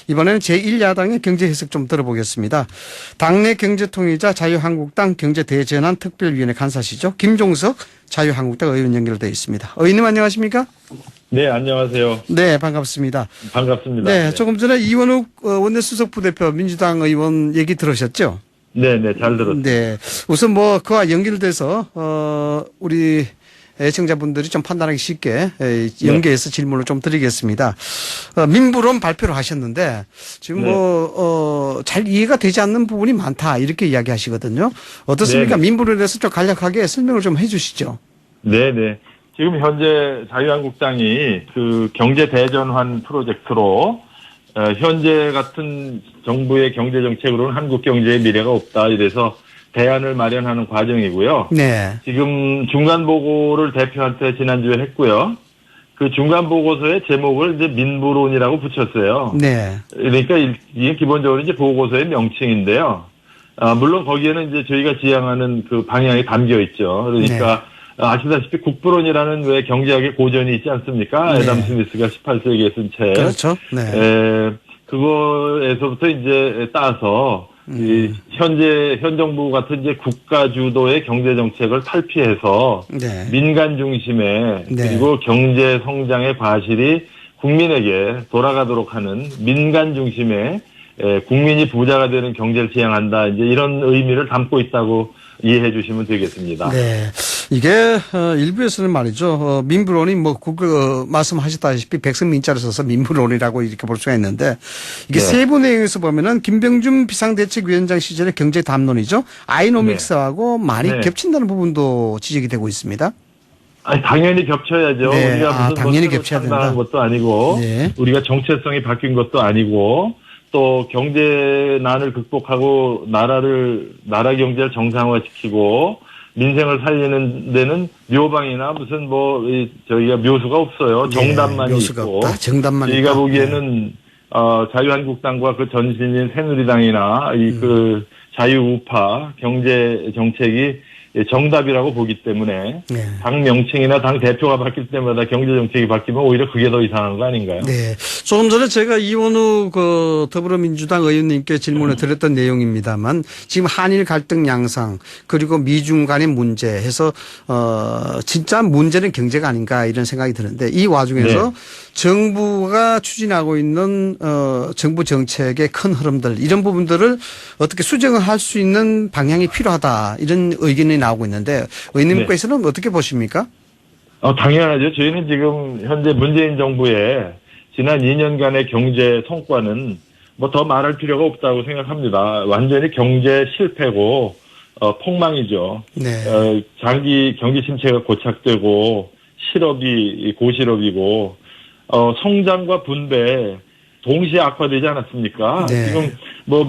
이번에는 제1야당의 경제 해석 좀 들어보겠습니다. 당내 경제통일자 자유한국당 경제대전환 특별위원회 간사시죠. 김종석 자유한국당 의원 연결되어 있습니다. 의원님 안녕하십니까? 네, 안녕하세요. 네, 반갑습니다. 반갑습니다. 네, 조금 전에 이원욱 원내수석 부대표 민주당 의원 얘기 들으셨죠? 네, 잘 들었습니다. 네, 우선 그와 연결돼서 우리 애청자분들이 좀 판단하기 쉽게 연계해서 질문을 좀 드리겠습니다. 민부론 발표를 하셨는데 지금 잘 이해가 되지 않는 부분이 많다 이렇게 이야기하시거든요. 어떻습니까? 민부론에서 좀 간략하게 설명을 좀 해주시죠. 네. 지금 현재 자유한국당이 그 경제 대전환 프로젝트로 현재 같은 정부의 경제 정책으로는 한국 경제의 미래가 없다 이래서 대안을 마련하는 과정이고요. 네. 지금 중간 보고를 대표한테 지난주에 했고요. 그 중간 보고서의 제목을 이제 민부론이라고 붙였어요. 네. 그러니까 이게 기본적으로 이제 보고서의 명칭인데요. 물론 거기에는 이제 저희가 지향하는 그 방향이 담겨 있죠. 그러니까 아시다시피 국부론이라는 왜 경제학의 고전이 있지 않습니까? 애덤 스미스가 18세기에 쓴 책. 그렇죠. 네. 그거에서부터 이제 따서 현 정부 같은 이제 국가 주도의 경제 정책을 탈피해서 민간 중심의 그리고 경제 성장의 과실이 국민에게 돌아가도록 하는 민간 중심의 국민이 부자가 되는 경제를 지향한다. 이제 이런 의미를 담고 있다고 이해해 주시면 되겠습니다. 네. 이게, 일부에서는 말이죠. 민부론이 말씀하셨다시피 백성민자를 써서 민부론이라고 이렇게 볼 수가 있는데 이게 세부 내용에서 보면은 김병준 비상대책위원장 시절의 경제 담론이죠. 아이노믹스하고 많이 겹친다는 부분도 지적이 되고 있있습니다. 아니, 당연히 겹쳐야죠. 우리가 무슨 당연히 겹쳐야 된다. 것도 아니고 우리가 정체성이 바뀐 것도 아니고 또 경제난을 극복하고 나라 경제를 정상화시키고 민생을 살리는 데는 묘방이나 무슨 저희가 묘수가 없어요. 정답만 있고. 정답만 저희가 있다. 보기에는 자유한국당과 그 전신인 새누리당이나 그 자유우파 경제 정책이 정답이라고 보기 때문에 당 명칭이나 당 대표가 바뀔 때마다 경제 정책이 바뀌면 오히려 그게 더 이상한 거 아닌가요? 네. 조금 전에 제가 이원우 더불어민주당 의원님께 질문을 드렸던 내용입니다만 지금 한일 갈등 양상 그리고 미중 간의 문제 해서 진짜 문제는 경제가 아닌가 이런 생각이 드는데 이 와중에서 정부가 추진하고 있는 정부 정책의 큰 흐름들 이런 부분들을 어떻게 수정을 할 수 있는 방향이 필요하다 이런 의견이 나오고 있는데 의원님께서는 어떻게 보십니까? 당연하죠. 저희는 지금 현재 문재인 정부의 지난 2년간의 경제 성과는 더 말할 필요가 없다고 생각합니다. 완전히 경제 실패고 폭망이죠. 장기 경기 침체가 고착되고 실업이 고실업이고 성장과 분배 동시에 악화되지 않았습니까? 지금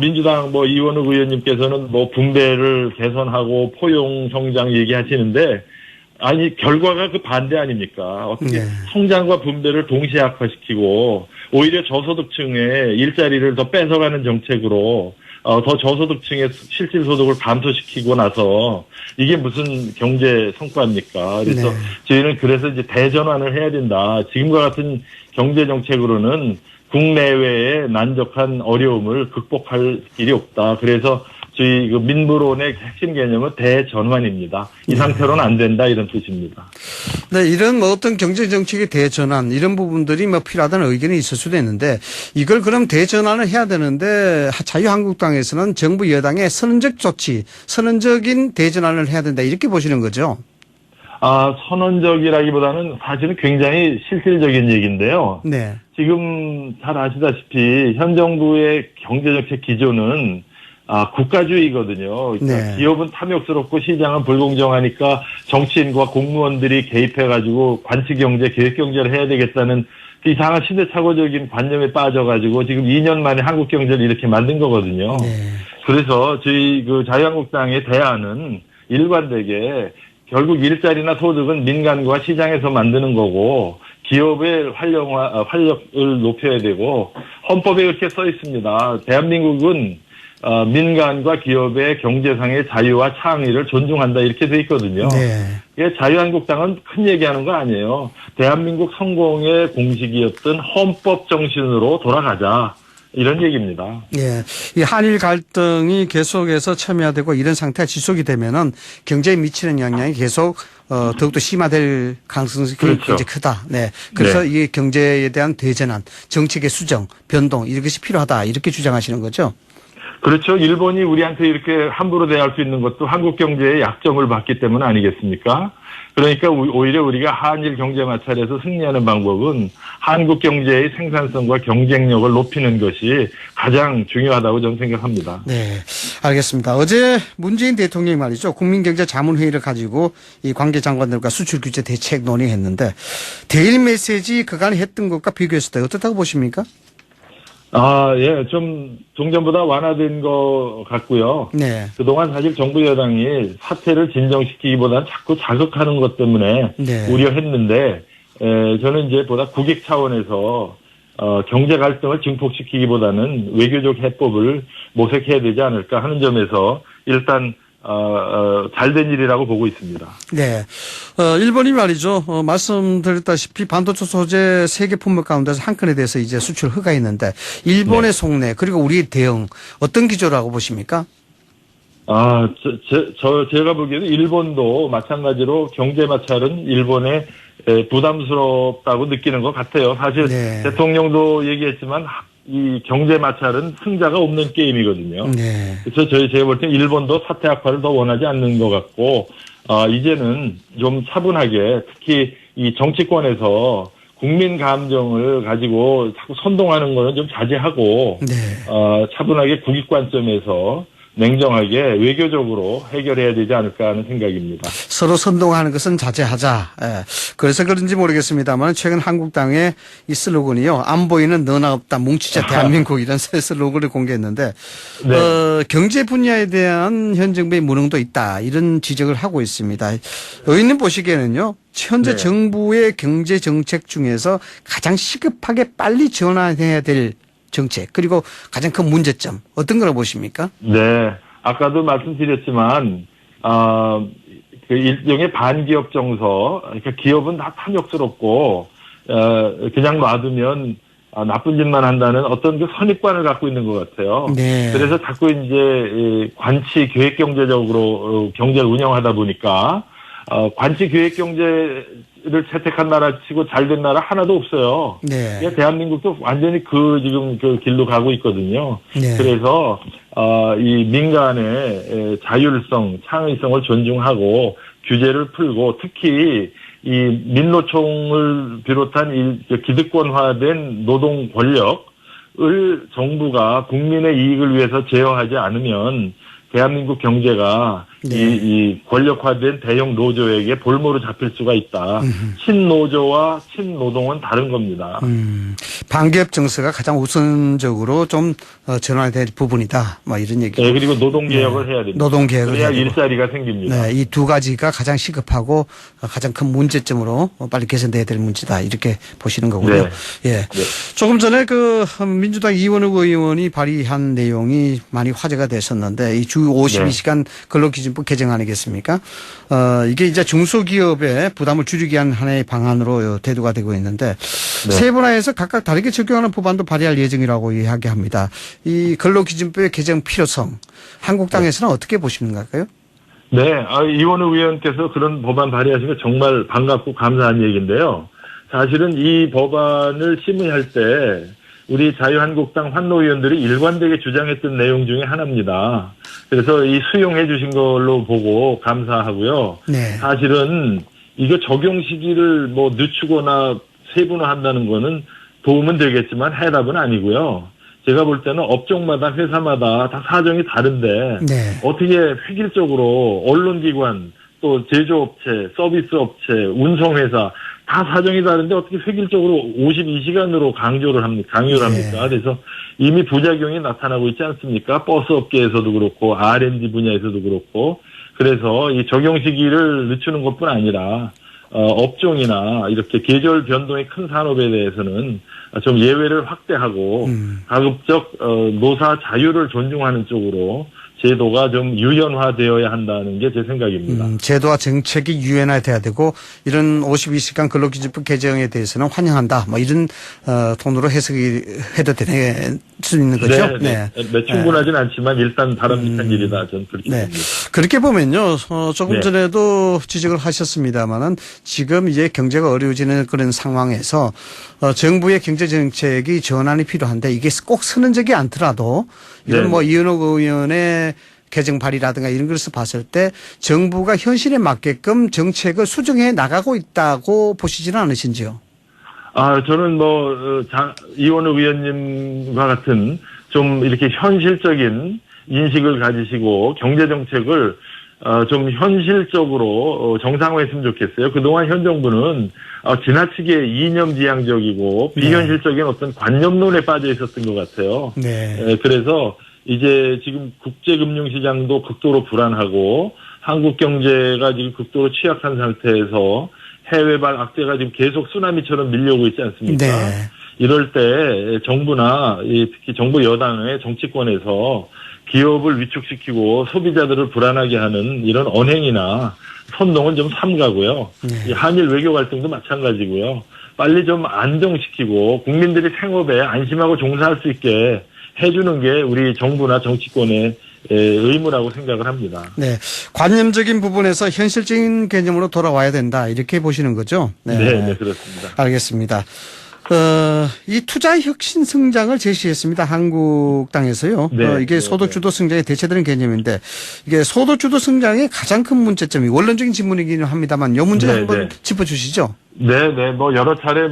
민주당 이원욱 의원님께서는 분배를 개선하고 포용 성장 얘기하시는데 아니 결과가 그 반대 아닙니까? 어떻게 성장과 분배를 동시에 악화시키고 오히려 저소득층의 일자리를 더 뺏어가는 정책으로 더 저소득층의 실질소득을 감소시키고 나서 이게 무슨 경제 성과입니까? 그래서 저희는 그래서 이제 대전환을 해야 된다. 지금과 같은 경제 정책으로는 국내외의 난적한 어려움을 극복할 길이 없다. 그래서 저희 그 민부론의 핵심 개념은 대전환입니다. 이 상태로는 안 된다 이런 뜻입니다. 네, 이런 어떤 경제 정책의 대전환 이런 부분들이 필요하다는 의견이 있을 수도 있는데 이걸 그럼 대전환을 해야 되는데 자유한국당에서는 정부 여당의 선언적 조치, 선언적인 대전환을 해야 된다 이렇게 보시는 거죠? 선언적이라기보다는 사실은 굉장히 실질적인 얘기인데요. 지금 잘 아시다시피 현 정부의 경제정책 기조는 국가주의거든요. 그러니까 기업은 탐욕스럽고 시장은 불공정하니까 정치인과 공무원들이 개입해가지고 관치경제, 계획경제를 해야 되겠다는 그 이상한 시대착오적인 관념에 빠져가지고 지금 2년 만에 한국 경제를 이렇게 만든 거거든요. 그래서 저희 그 자유한국당의 대안은 일관되게 결국 일자리나 소득은 민간과 시장에서 만드는 거고 기업의 활력을 높여야 되고 헌법에 이렇게 써 있습니다. 대한민국은 민간과 기업의 경제상의 자유와 창의를 존중한다 이렇게 돼 있거든요. 이게 자유한국당은 큰 얘기하는 거 아니에요. 대한민국 성공의 공식이었던 헌법 정신으로 돌아가자. 이런 얘기입니다. 예. 이 한일 갈등이 계속해서 첨예화되고 이런 상태가 지속이 되면은 경제에 미치는 영향이 계속 더욱더 심화될 가능성이 그렇죠. 굉장히 크다. 네. 그래서 네. 이 경제에 대한 대전환, 정책의 수정, 변동 이것이 필요하다. 이렇게 주장하시는 거죠. 그렇죠. 일본이 우리한테 이렇게 함부로 대할 수 있는 것도 한국 경제의 약점을 봤기 때문 아니겠습니까? 그러니까 오히려 우리가 한일 경제 마찰에서 승리하는 방법은 한국 경제의 생산성과 경쟁력을 높이는 것이 가장 중요하다고 저는 생각합니다. 네, 알겠습니다. 어제 문재인 대통령이 말이죠. 국민경제자문회의를 가지고 이 관계장관들과 수출규제 대책 논의했는데 대일 메시지 그간에 했던 것과 비교했을 때 어떻다고 보십니까? 예, 좀 종전보다 완화된 것 같고요. 네. 그동안 사실 정부 여당이 사태를 진정시키기보다는 자꾸 자극하는 것 때문에 네. 우려했는데, 저는 이제 보다 국익 차원에서 경제 갈등을 증폭시키기보다는 외교적 해법을 모색해야 되지 않을까 하는 점에서 일단 잘된 일이라고 보고 있습니다. 네. 일본이 말이죠. 말씀드렸다시피 반도체 소재 세계 품목 가운데서 한 건에 대해서 이제 수출 허가했는데 일본의 네. 속내 그리고 우리의 대응 어떤 기조라고 보십니까? 제가 보기에도 일본도 마찬가지로 경제 마찰은 일본에 부담스럽다고 느끼는 것 같아요. 사실 네. 대통령도 얘기했지만 이 경제 마찰은 승자가 없는 게임이거든요. 네. 그래서 제가 볼 때는 일본도 사태 악화를 더 원하지 않는 것 같고, 이제는 좀 차분하게 특히 이 정치권에서 국민 감정을 가지고 자꾸 선동하는 거는 좀 자제하고, 네. 차분하게 국익 관점에서 냉정하게 외교적으로 해결해야 되지 않을까 하는 생각입니다. 서로 선동하는 것은 자제하자. 예. 그래서 그런지 모르겠습니다만 최근 한국당의 이 슬로건이요. 안 보이는 너나 없다 뭉치자 대한민국 이런 새 슬로건을 공개했는데 네. 경제 분야에 대한 현 정부의 무능도 있다. 이런 지적을 하고 있습니다. 의원님 보시기에는요. 현재 네. 정부의 경제 정책 중에서 가장 시급하게 빨리 전환해야 될 정책 그리고 가장 큰 문제점 어떤 거라고 보십니까? 네. 아까도 말씀드렸지만, 그 일종의 반기업 정서, 그러니까 기업은 다 탐욕스럽고, 그냥 놔두면 나쁜 짓만 한다는 어떤 그 선입관을 갖고 있는 것 같아요. 네. 그래서 자꾸 이제 관치 계획 경제적으로 경제를 운영하다 보니까, 관치 계획 경제를 채택한 나라 치고 잘된 나라 하나도 없어요. 네. 그러니까 대한민국도 완전히 지금 그 길로 가고 있거든요. 네. 그래서, 이 민간의 자율성, 창의성을 존중하고 규제를 풀고 특히 이 민노총을 비롯한 이 기득권화된 노동 권력을 정부가 국민의 이익을 위해서 제어하지 않으면 대한민국 경제가 네. 이 권력화된 대형 노조에게 볼모로 잡힐 수가 있다. 친노조와 친노동은 다른 겁니다. 반기업 정서가 가장 우선적으로 좀 전환이 될 부분이다. 뭐 이런 얘기. 네, 그리고 노동개혁을 해야 됩니다. 노동개혁을 그래야 해야 되고. 일자리가 생깁니다. 네, 이 두 가지가 가장 시급하고 가장 큰 문제점으로 빨리 개선돼야 될 문제다. 이렇게 보시는 거고요. 네. 예. 네. 조금 전에 그 민주당 이원욱 의원이 발의한 내용이 많이 화제가 됐었는데 이 주 52시간 근로기준법 개정 아니겠습니까? 이게 이제 중소기업의 부담을 줄이기 위한 하나의 방안으로 대두가 되고 있는데 세 분야에서 각각 다르게 적용하는 법안도 발의할 예정이라고 이야기합니다. 이 근로기준법의 개정 필요성 한국당에서는 어떻게 보시는 걸까요? 네, 이원우 의원께서 그런 법안 발의하신 거 정말 반갑고 감사한 얘기인데요. 사실은 이 법안을 심의할 때 우리 자유한국당 환노 의원들이 일관되게 주장했던 내용 중에 하나입니다. 그래서 이 수용해 주신 걸로 보고 감사하고요. 네. 사실은 이거 적용 시기를 뭐 늦추거나 세분화한다는 거는 도움은 되겠지만 해답은 아니고요. 제가 볼 때는 업종마다 회사마다 다 사정이 다른데 네. 어떻게 획일적으로 언론기관 또 제조업체, 서비스업체, 운송회사 다 사정이 다른데 어떻게 획일적으로 52시간으로 강요를 합니까? 그래서 이미 부작용이 나타나고 있지 않습니까? 버스 업계에서도 그렇고 R&D 분야에서도 그렇고 그래서 이 적용 시기를 늦추는 것뿐 아니라 업종이나 이렇게 계절 변동이 큰 산업에 대해서는 좀 예외를 확대하고 가급적 노사 자유를 존중하는 쪽으로 제도가 좀 유연화되어야 한다는 게 제 생각입니다. 제도와 정책이 유연화돼야 되고 이런 52시간 근로기준법 개정에 대해서는 환영한다. 뭐 이런 톤으로 해석이 해도 될 수 있는 거죠. 네. 충분하진 않지만 일단 바람직한 일이다. 저는 그렇게 봅니다. 그렇게 보면요. 조금 네. 전에도 지적을 하셨습니다만은 지금 이제 경제가 어려워지는 그런 상황에서 정부의 경제 정책이 전환이 필요한데 이게 꼭 선언적이 않더라도 이런 네. 뭐 이현옥 의원의 개정발의라든가 이런 것을 봤을 때 정부가 현실에 맞게끔 정책을 수정해 나가고 있다고 보시지는 않으신지요? 저는 이원욱 의원님과 같은 좀 이렇게 현실적인 인식을 가지시고 경제정책을 좀 현실적으로 정상화했으면 좋겠어요. 그동안 현 정부는 지나치게 이념지향적이고 비현실적인 어떤 관념론에 빠져 있었던 것 같아요. 네. 그래서 이제 지금 국제금융시장도 극도로 불안하고 한국 경제가 지금 극도로 취약한 상태에서 해외발 악재가 지금 계속 쓰나미처럼 밀려오고 있지 않습니까? 네. 이럴 때 정부나 특히 정부 여당의 정치권에서 기업을 위축시키고 소비자들을 불안하게 하는 이런 언행이나 선동은 좀 삼가고요. 네. 이 한일 외교 갈등도 마찬가지고요. 빨리 좀 안정시키고 국민들이 생업에 안심하고 종사할 수 있게 해주는 게 우리 정부나 정치권의 의무라고 생각을 합니다. 네. 관념적인 부분에서 현실적인 개념으로 돌아와야 된다. 이렇게 보시는 거죠? 네, 그렇습니다. 알겠습니다. 이 투자 혁신 성장을 제시했습니다. 한국당에서요. 네, 이게 소득주도 성장에 대체되는 개념인데 이게 소득주도 성장의 가장 큰 문제점이 원론적인 질문이기는 합니다만 이 문제 네, 한번 네. 짚어주시죠. 네, 여러 차례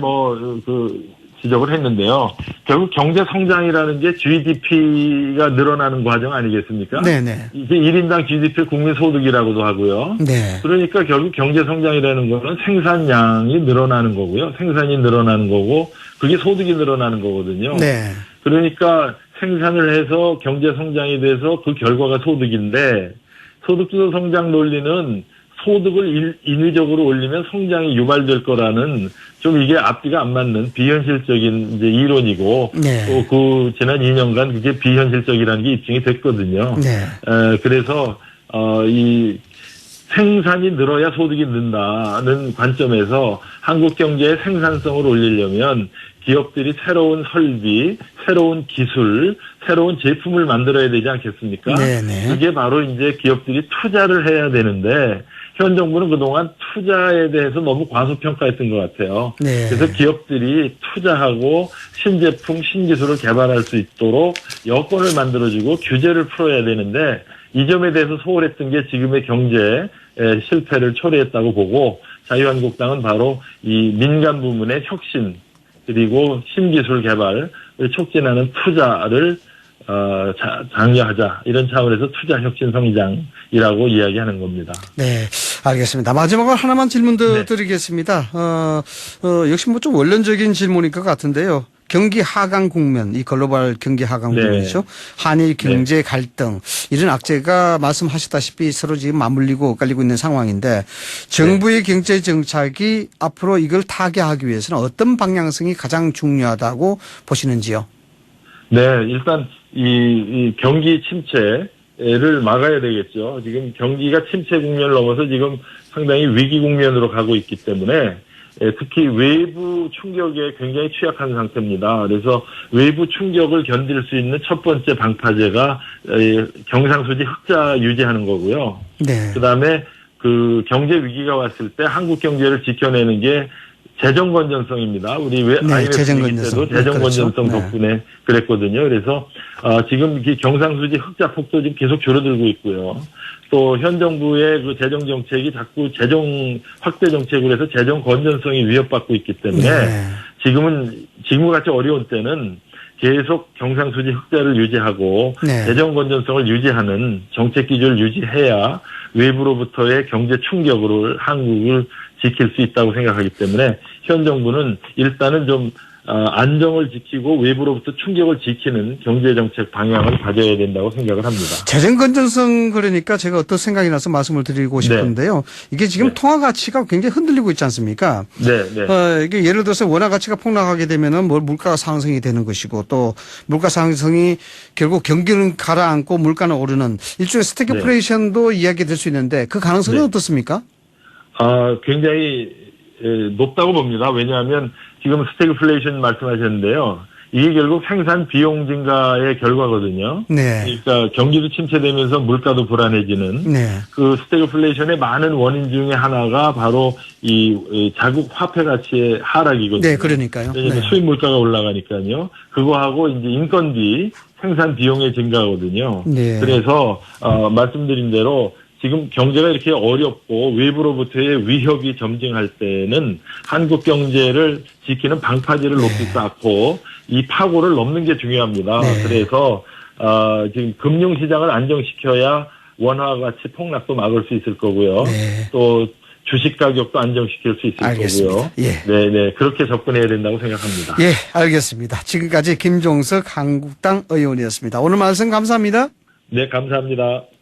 지적을 했는데요. 결국 경제 성장이라는 게 GDP가 늘어나는 과정 아니겠습니까? 네네. 이게 1인당 GDP 국민 소득이라고도 하고요. 네. 그러니까 결국 경제 성장이라는 거는 생산량이 늘어나는 거고요. 생산이 늘어나는 거고 그게 소득이 늘어나는 거거든요. 네. 그러니까 생산을 해서 경제 성장이 돼서 그 결과가 소득인데 소득주도 성장 논리는 소득을 인위적으로 올리면 성장이 유발될 거라는 좀 이게 앞뒤가 안 맞는 비현실적인 이제 이론이고 네. 또 그 지난 2년간 그게 비현실적이라는 게 입증이 됐거든요. 네. 그래서 이 생산이 늘어야 소득이 는다는 관점에서 한국 경제의 생산성을 올리려면 기업들이 새로운 설비, 새로운 기술, 새로운 제품을 만들어야 되지 않겠습니까? 네네. 그게 바로 이제 기업들이 투자를 해야 되는데 현 정부는 그동안 투자에 대해서 너무 과소평가했던 것 같아요. 네. 그래서 기업들이 투자하고 신제품, 신기술을 개발할 수 있도록 여건을 만들어주고 규제를 풀어야 되는데 이 점에 대해서 소홀했던 게 지금의 경제 실패를 초래했다고 보고 자유한국당은 바로 이 민간 부문의 혁신 그리고 신기술 개발을 촉진하는 투자를 장려하자 이런 차원에서 투자 혁신 성장이라고 이야기하는 겁니다. 네, 알겠습니다. 마지막으로 하나만 질문 더 네. 드리겠습니다. 역시 뭐 좀 원론적인 질문일 것 같은데요. 경기 하강 국면, 이 글로벌 경기 하강 네. 국면이죠. 한일 경제 갈등, 이런 악재가 말씀하셨다시피 서로 지금 맞물리고 엇갈리고 있는 상황인데 정부의 경제 정책이 앞으로 이걸 타개하기 위해서는 어떤 방향성이 가장 중요하다고 보시는지요? 네, 일단 이 경기 침체를 막아야 되겠죠. 지금 경기가 침체 국면을 넘어서 지금 상당히 위기 국면으로 가고 있기 때문에 특히 외부 충격에 굉장히 취약한 상태입니다. 그래서 외부 충격을 견딜 수 있는 첫 번째 방파제가 경상수지 흑자 유지하는 거고요. 네. 그다음에 그 경제 위기가 왔을 때 한국 경제를 지켜내는 게 재정 건전성입니다. 우리 IMF 재정 위기 건전성. 때도 재정 네, 그렇죠. 건전성 덕분에 그랬거든요. 그래서 지금 이 경상수지 흑자 폭도 지금 계속 줄어들고 있고요. 또 현 정부의 그 재정 정책이 자꾸 재정 확대 정책으로 해서 재정 건전성이 위협받고 있기 때문에 네. 지금과 같이 어려운 때는 계속 경상수지 흑자를 유지하고 네. 재정 건전성을 유지하는 정책 기조를 유지해야 외부로부터의 경제 충격으로 한국을 지킬 수 있다고 생각하기 때문에 현 정부는 일단은 좀 안정을 지키고 외부로부터 충격을 지키는 경제정책 방향을 가져야 된다고 생각을 합니다. 재정 건전성 그러니까 제가 어떤 생각이 나서 말씀을 드리고 싶은데요. 이게 지금 네. 통화 가치가 굉장히 흔들리고 있지 않습니까? 네, 네. 이게 예를 들어서 원화 가치가 폭락하게 되면은 물가가 상승이 되는 것이고 또 물가 상승이 결국 경기는 가라앉고 물가는 오르는 일종의 스태그플레이션도 이야기될 수 있는데 그 가능성은 네. 어떻습니까? 굉장히 높다고 봅니다. 왜냐하면 지금 스태그플레이션 말씀하셨는데요. 이게 결국 생산 비용 증가의 결과거든요. 네. 그러니까 경기도 침체되면서 물가도 불안해지는 네. 그 스태그플레이션의 많은 원인 중에 하나가 바로 이 자국 화폐 가치의 하락이거든요. 네, 그러니까요. 왜냐하면 네. 수입 물가가 올라가니까요. 그거하고 이제 인건비, 생산 비용의 증가거든요. 네. 그래서 말씀드린 대로 지금 경제가 이렇게 어렵고 외부로부터의 위협이 점증할 때는 한국 경제를 지키는 방파제를 높이 쌓고 이 파고를 넘는 게 중요합니다. 네. 그래서 지금 금융시장을 안정시켜야 원화 가치 폭락도 막을 수 있을 거고요. 네. 또 주식 가격도 안정시킬 수 있을 알겠습니다. 거고요. 예. 네네 그렇게 접근해야 된다고 생각합니다. 예, 알겠습니다. 지금까지 김종석 한국당 의원이었습니다. 오늘 말씀 감사합니다. 네 감사합니다.